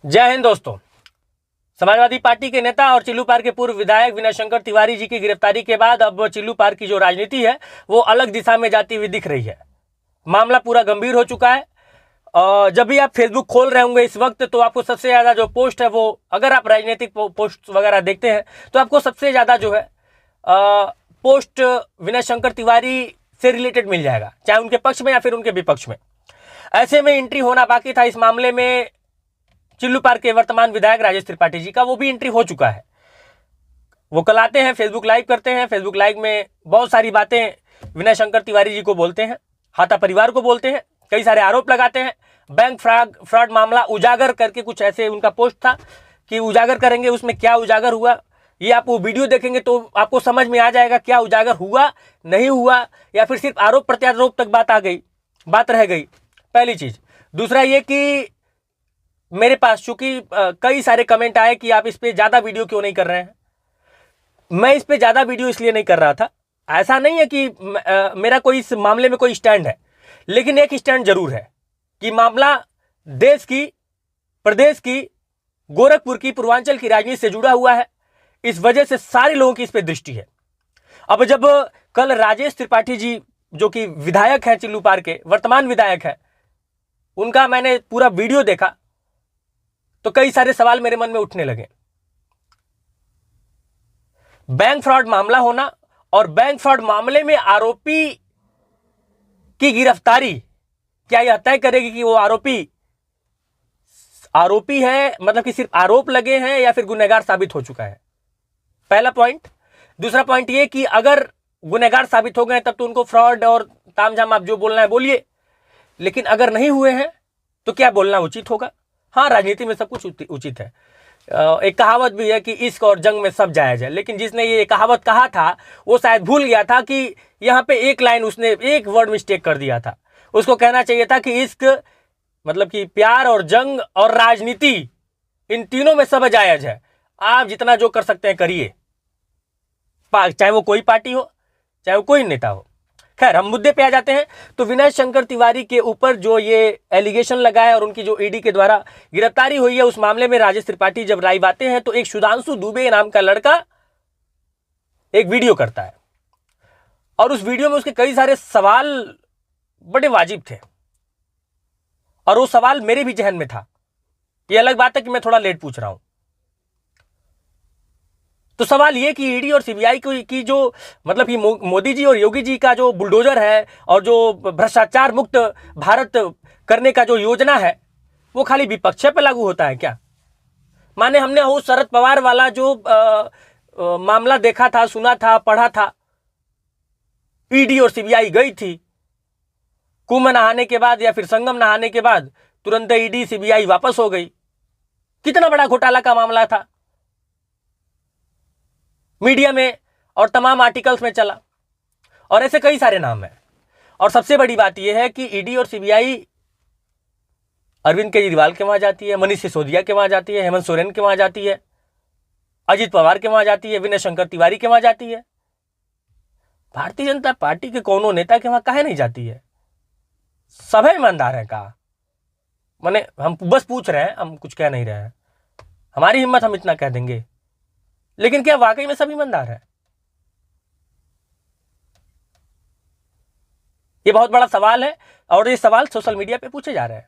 जय हिंद दोस्तों। समाजवादी पार्टी के नेता और चिल्लू पार के पूर्व विधायक विनय शंकर तिवारी जी की गिरफ्तारी के बाद अब चिल्लू पार की जो राजनीति है वो अलग दिशा में जाती हुई दिख रही है। मामला पूरा गंभीर हो चुका है। और जब भी आप फेसबुक खोल रहे होंगे इस वक्त तो आपको सबसे ज़्यादा जो पोस्ट है वो, अगर आप राजनीतिक पोस्ट वगैरह देखते हैं तो आपको सबसे ज़्यादा जो है पोस्ट विनय शंकर तिवारी से रिलेटेड मिल जाएगा, चाहे उनके पक्ष में या फिर उनके विपक्ष में। ऐसे में एंट्री होना बाकी था इस मामले में चिल्लू पार के वर्तमान विधायक राजेश त्रिपाठी जी का, वो भी एंट्री हो चुका है। वो कल आते हैं, फेसबुक लाइव करते हैं, फेसबुक लाइव में बहुत सारी बातें विनय शंकर तिवारी जी को बोलते हैं, हाथा परिवार को बोलते हैं, कई सारे आरोप लगाते हैं। बैंक फ्रॉड मामला उजागर करके कुछ ऐसे उनका पोस्ट था कि उजागर करेंगे, उसमें क्या उजागर हुआ ये आप वो वीडियो देखेंगे तो आपको समझ में आ जाएगा क्या उजागर हुआ, नहीं हुआ, या फिर सिर्फ आरोप प्रत्यारोप तक बात रह गई। पहली चीज। दूसरा ये कि मेरे पास चूंकि कई सारे कमेंट आए कि आप इस पे ज़्यादा वीडियो क्यों नहीं कर रहे हैं। मैं इस पे ज़्यादा वीडियो इसलिए नहीं कर रहा था, ऐसा नहीं है कि मेरा कोई इस मामले में कोई स्टैंड है, लेकिन एक स्टैंड जरूर है कि मामला देश की, प्रदेश की, गोरखपुर की, पूर्वांचल की राजनीति से जुड़ा हुआ है। इस वजह से सारे लोगों की इस पे दृष्टि है। अब जब कल राजेश त्रिपाठी जी जो कि विधायक हैं, चिल्लू पार के वर्तमान विधायक हैं, उनका मैंने पूरा वीडियो देखा तो कई सारे सवाल मेरे मन में उठने लगे। बैंक फ्रॉड मामला होना और बैंक फ्रॉड मामले में आरोपी की गिरफ्तारी क्या यह तय करेगी कि वो आरोपी है, मतलब कि सिर्फ आरोप लगे हैं या फिर गुनहगार साबित हो चुका है। पहला पॉइंट। दूसरा पॉइंट ये कि अगर गुनहगार साबित हो गए तब तो उनको फ्रॉड और तामझाम आप जो बोलना है बोलिए, लेकिन अगर नहीं हुए हैं तो क्या बोलना उचित होगा? हाँ, राजनीति में सब कुछ उचित है। एक कहावत भी है कि इश्क और जंग में सब जायज है, लेकिन जिसने ये कहावत कहा था वो शायद भूल गया था कि यहाँ पे एक लाइन, उसने एक वर्ड मिस्टेक कर दिया था। उसको कहना चाहिए था कि इश्क मतलब कि प्यार और जंग और राजनीति, इन तीनों में सब जायज है। आप जितना जो कर सकते हैं करिए, चाहे वो कोई पार्टी हो, चाहे वो कोई नेता हो। खैर, हम मुद्दे पे आ जाते हैं। तो विनय शंकर तिवारी के ऊपर जो ये एलिगेशन लगा है और उनकी जो ईडी के द्वारा गिरफ्तारी हुई है, उस मामले में राजेश त्रिपाठी जब लाइव आते हैं तो एक सुधांशु दुबे नाम का लड़का एक वीडियो करता है और उस वीडियो में उसके कई सारे सवाल बड़े वाजिब थे और वो सवाल मेरे भी जहन में था। ये अलग बात है कि मैं थोड़ा लेट पूछ रहा हूं। तो सवाल ये कि ईडी और सीबीआई की जो मतलब कि मोदी जी और योगी जी का जो बुलडोजर है और जो भ्रष्टाचार मुक्त भारत करने का जो योजना है वो खाली विपक्ष पे लागू होता है क्या? माने हमने वो शरद पवार वाला जो मामला देखा था, सुना था, पढ़ा था, ईडी और सीबीआई गई थी, कुंभ नहाने के बाद या फिर संगम नहाने के बाद तुरंत ईडी सीबीआई वापस हो गई। कितना बड़ा घोटाला का मामला था, मीडिया में और तमाम आर्टिकल्स में चला, और ऐसे कई सारे नाम हैं। और सबसे बड़ी बात यह है कि ईडी और सीबीआई अरविंद केजरीवाल के वहां जाती है, मनीष सिसोदिया के वहां जाती है, हेमंत सोरेन के वहां जाती है, अजित पवार के वहां जाती है, विनय शंकर तिवारी के वहां जाती है। भारतीय जनता पार्टी के कोनो नेता के वहां काहे नहीं जाती है? सब ईमानदार है का? माने हम बस पूछ रहे हैं, हम कुछ कह नहीं रहे हैं। हमारी हिम्मत, हम इतना कह देंगे, लेकिन क्या वाकई में सब ईमानदार है? ये बहुत बड़ा सवाल है और ये सवाल सोशल मीडिया पे पूछे जा रहे हैं।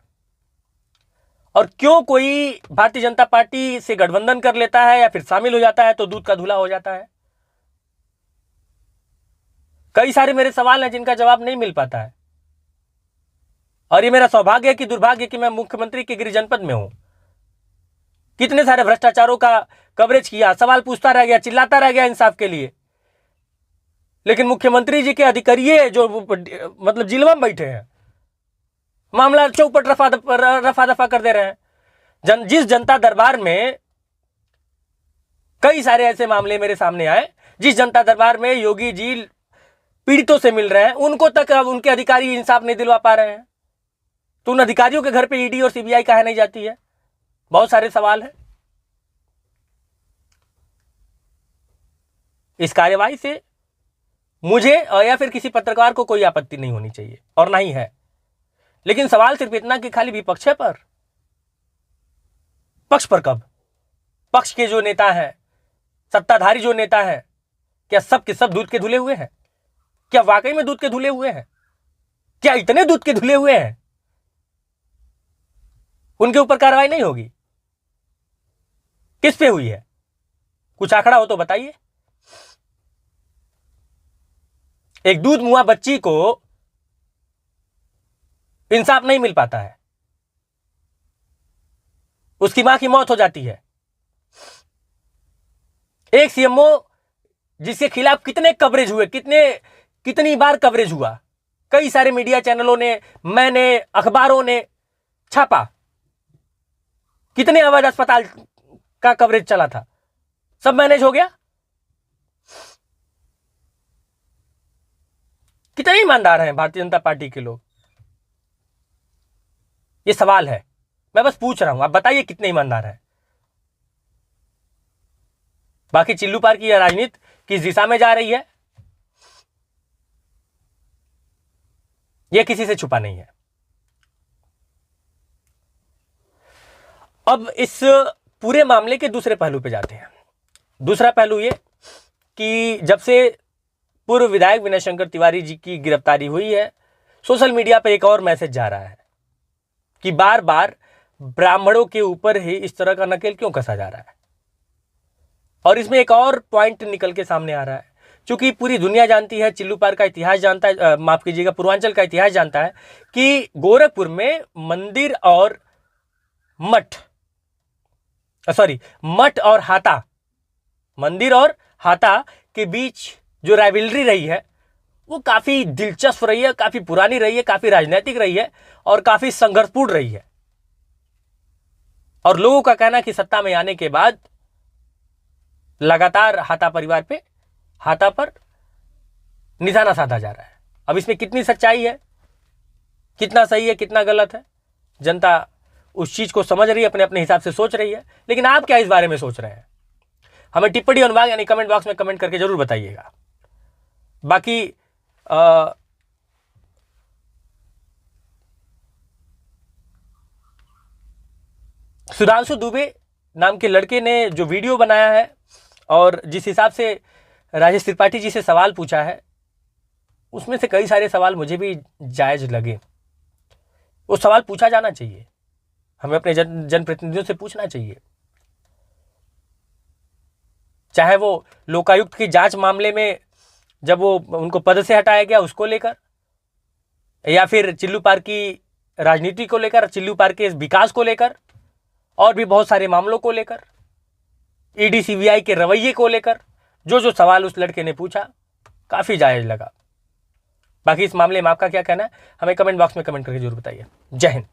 और क्यों कोई भारतीय जनता पार्टी से गठबंधन कर लेता है या फिर शामिल हो जाता है तो दूध का धूला हो जाता है। कई सारे मेरे सवाल हैं जिनका जवाब नहीं मिल पाता है, और ये मेरा सौभाग्य है कि दुर्भाग्य कि मैं मुख्यमंत्री के गृह जनपद में हूं। कितने सारे भ्रष्टाचारों का कवरेज किया, सवाल पूछता रह गया, चिल्लाता रह गया इंसाफ के लिए, लेकिन मुख्यमंत्री जी के अधिकारी जो मतलब जिलवा में बैठे हैं, मामला चौपट रफा दफा कर दे रहे हैं। जिस जनता दरबार में कई सारे ऐसे मामले मेरे सामने आए, जिस जनता दरबार में योगी जी पीड़ितों से मिल रहे हैं, उनको तक अब उनके अधिकारी इंसाफ नहीं दिलवा पा रहे हैं, तो उन अधिकारियों के घर पे ईडी और सीबीआई काहे नहीं जाती है? बहुत सारे सवाल हैं। इस कार्यवाही से मुझे या फिर किसी पत्रकार को कोई आपत्ति नहीं होनी चाहिए, और ना ही है, लेकिन सवाल सिर्फ इतना कि खाली विपक्ष पर पक्ष पर कब? पक्ष के जो नेता हैं, सत्ताधारी जो नेता हैं, क्या सब के सब दूध के धुले हुए हैं? क्या वाकई में दूध के धुले हुए हैं? क्या इतने दूध के धुले हुए हैं उनके ऊपर कार्रवाई नहीं होगी? किस पे हुई है? कुछ आंकड़ा हो तो बताइए। एक दूध मुआ बच्ची को इंसाफ नहीं मिल पाता है, उसकी मां की मौत हो जाती है। एक सीएमओ जिसके खिलाफ कितने कवरेज हुए, कितनी बार कवरेज हुआ, कई सारे मीडिया चैनलों ने, मैंने, अखबारों ने छापा, कितने अवैध अस्पताल का कवरेज चला था, सब मैनेज हो गया। कितने ईमानदार हैं भारतीय जनता पार्टी के लोग? ये सवाल है, मैं बस पूछ रहा हूं, आप बताइए कितने ईमानदार हैं। बाकी चिल्लू पार की राजनीति किस दिशा में जा रही है, यह किसी से छुपा नहीं है। अब इस पूरे मामले के दूसरे पहलू पे जाते हैं। दूसरा पहलू ये कि जब से पूर्व विधायक विनय शंकर तिवारी जी की गिरफ्तारी हुई है, सोशल मीडिया पे एक और मैसेज जा रहा है कि बार बार ब्राह्मणों के ऊपर ही इस तरह का नकेल क्यों कसा जा रहा है। और इसमें एक और पॉइंट निकल के सामने आ रहा है, क्योंकि पूरी दुनिया जानती है, चिल्लू पार का इतिहास जानता है, माफ कीजिएगा, पूर्वांचल का इतिहास जानता है कि गोरखपुर में मंदिर और मठ और हाता, मंदिर और हाता के बीच जो राइवलरी रही है वो काफी दिलचस्प रही है, काफी पुरानी रही है, काफी राजनीतिक रही है और काफी संघर्षपूर्ण रही है। और लोगों का कहना कि सत्ता में आने के बाद लगातार हाता परिवार पे, हाता पर निशाना साधा जा रहा है। अब इसमें कितनी सच्चाई है, कितना सही है, कितना गलत है, जनता उस चीज को समझ रही है, अपने अपने हिसाब से सोच रही है। लेकिन आप क्या इस बारे में सोच रहे हैं, हमें टिप्पणी अनुभाग यानी कमेंट बॉक्स में कमेंट करके जरूर बताइएगा। बाकी सुधांशु दुबे नाम के लड़के ने जो वीडियो बनाया है और जिस हिसाब से राजेश त्रिपाठी जी से सवाल पूछा है, उसमें से कई सारे सवाल मुझे भी जायज लगे। वो सवाल पूछा जाना चाहिए, हमें अपने जनप्रतिनिधियों से पूछना चाहिए, चाहे वो लोकायुक्त की जांच मामले में जब वो उनको पद से हटाया गया उसको लेकर, या फिर चिल्लू पार की राजनीति को लेकर, चिल्लू पार के विकास को लेकर, और भी बहुत सारे मामलों को लेकर, ईडी सीबीआई के रवैये को लेकर, जो सवाल उस लड़के ने पूछा काफी जायज लगा। बाकी इस मामले में आपका क्या कहना है, हमें कमेंट बॉक्स में कमेंट करके जरूर बताइए। जय हिंद।